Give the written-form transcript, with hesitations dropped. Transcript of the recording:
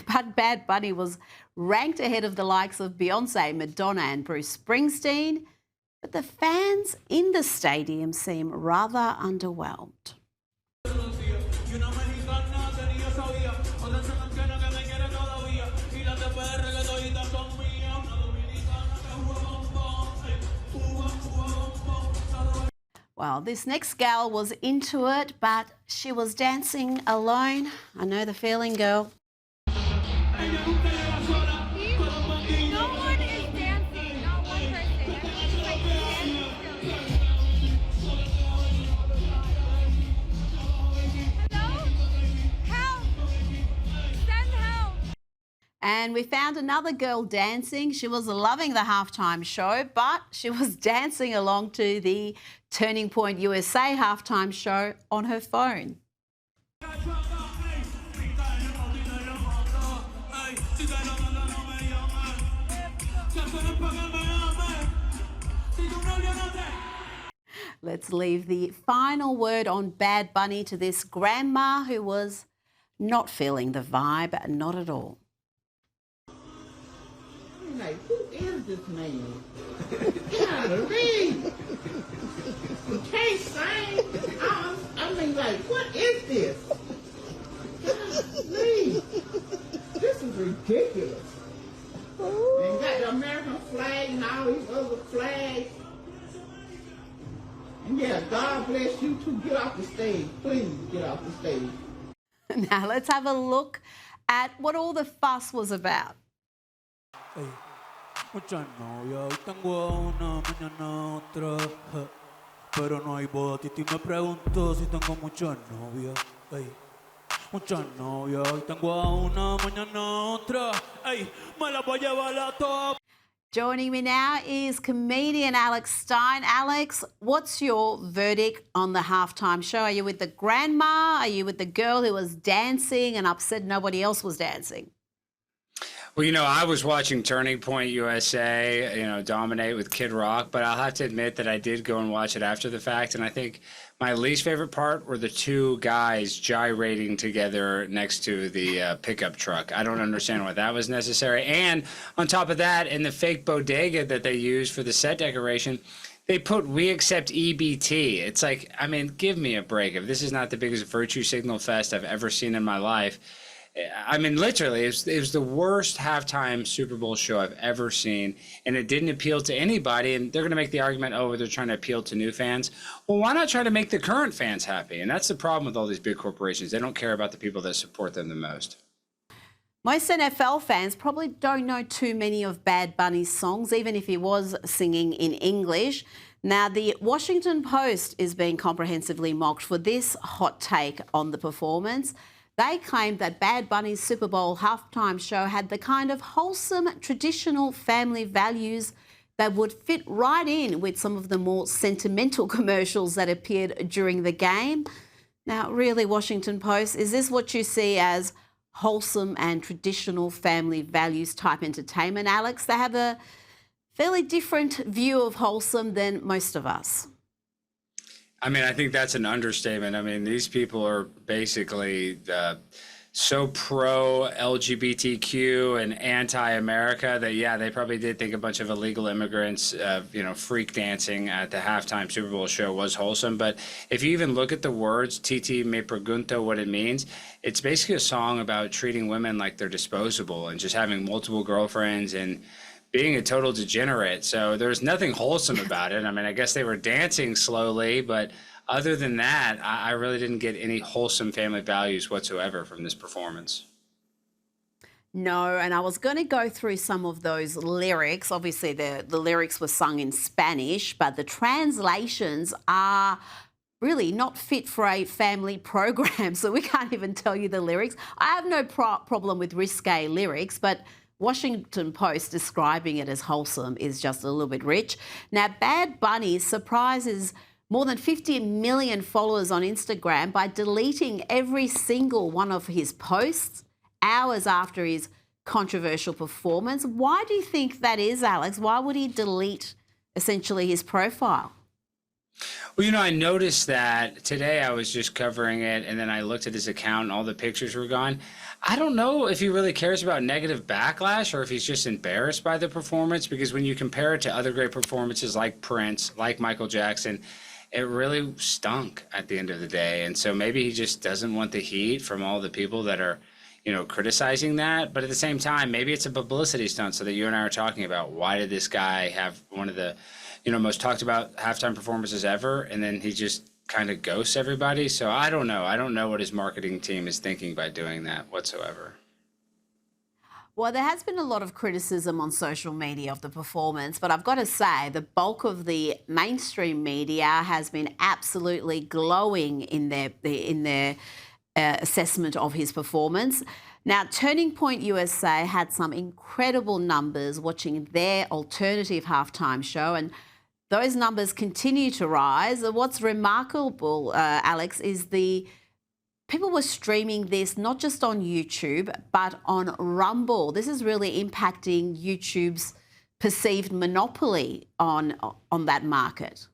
But Bad Bunny was ranked ahead of the likes of Beyonce, Madonna and Bruce Springsteen. But the fans in the stadium seem rather underwhelmed. Well, this next gal was into it, but she was dancing alone. I know the feeling, girl. No one is dancing, not one person. Everyone's like standing still. Hello? Help! Send help! And we found another girl dancing. She was loving the halftime show, but she was dancing along to the Turning Point USA halftime show on her phone. Let's leave the final word on Bad Bunny to this grandma who was not feeling the vibe, not at all. Like, who is this man? Golly! He can't sing. I mean, like, what is this? Golly! This is ridiculous. And got the American flag and all these other flags. And yeah, God bless you too. Get off the stage. Please get off the stage. Now let's have a look at what all the fuss was about. Hey, mucha novia, hoy tengo una, mañana otra. Pero no hay boda, Titi me preguntó si tengo muchas novias. Hey, muchas novias, hoy tengo una, mañana otra. Hey, me la voy a llevar a todas. Joining me now is comedian Alex Stein. Alex, what's your verdict on the halftime show? Are you with the grandma? Are you with the girl who was dancing and upset nobody else was dancing? Well, you know, I was watching Turning Point USA, dominate with Kid Rock, but I'll have to admit that I did go and watch it after the fact. And I think my least favorite part were the two guys gyrating together next to the pickup truck. I don't understand why that was necessary. And on top of that, in the fake bodega that they used for the set decoration, they put "We accept EBT." It's like, I mean, give me a break. If this is not the biggest virtue signal fest I've ever seen in my life, I mean, literally, it was the worst halftime Super Bowl show I've ever seen, and it didn't appeal to anybody. And they're going to make the argument, oh, they're trying to appeal to new fans. Well, why not try to make the current fans happy? And that's the problem with all these big corporations. They don't care about the people that support them the most. Most NFL fans probably don't know too many of Bad Bunny's songs, even if he was singing in English. Now, the Washington Post is being comprehensively mocked for this hot take on the performance. They claimed that Bad Bunny's Super Bowl halftime show had the kind of wholesome, traditional family values that would fit right in with some of the more sentimental commercials that appeared during the game. Now, really, Washington Post, is this what you see as wholesome and traditional family values type entertainment, Alex? They have a fairly different view of wholesome than most of us. I mean, I think that's an understatement. I mean, these people are basically so pro-LGBTQ and anti-America that, yeah, they probably did think a bunch of illegal immigrants, freak dancing at the halftime Super Bowl show was wholesome. But if you even look at the words, Titi me pregunto, what it means, it's basically a song about treating women like they're disposable and just having multiple girlfriends and being a total degenerate. So there's nothing wholesome about it. I mean, I guess they were dancing slowly, but other than that, I really didn't get any wholesome family values whatsoever from this performance. No, and I was going to go through some of those lyrics. Obviously, the lyrics were sung in Spanish, but the translations are really not fit for a family program, so we can't even tell you the lyrics. I have no problem with risque lyrics, but Washington Post describing it as wholesome is just a little bit rich. Now, Bad Bunny surprises more than 50 million followers on Instagram by deleting every single one of his posts hours after his controversial performance. Why do you think that is, Alex? Why would he delete essentially his profile? Well, I noticed that today. I was just covering it, and then I looked at his account, and all the pictures were gone. I don't know if he really cares about negative backlash or if he's just embarrassed by the performance, because when you compare it to other great performances like Prince, like Michael Jackson, it really stunk at the end of the day. And so maybe he just doesn't want the heat from all the people that are, criticizing that. But at the same time, maybe it's a publicity stunt, so that you and I are talking about, why did this guy have one of the most talked about halftime performances ever, and then he just kind of ghosts everybody. So I don't know. I don't know what his marketing team is thinking by doing that whatsoever. Well, there has been a lot of criticism on social media of the performance, but I've got to say the bulk of the mainstream media has been absolutely glowing in their assessment of his performance. Now, Turning Point USA had some incredible numbers watching their alternative halftime show, and those numbers continue to rise. What's remarkable, Alex, is people were streaming this not just on YouTube, but on Rumble. This is really impacting YouTube's perceived monopoly on that market.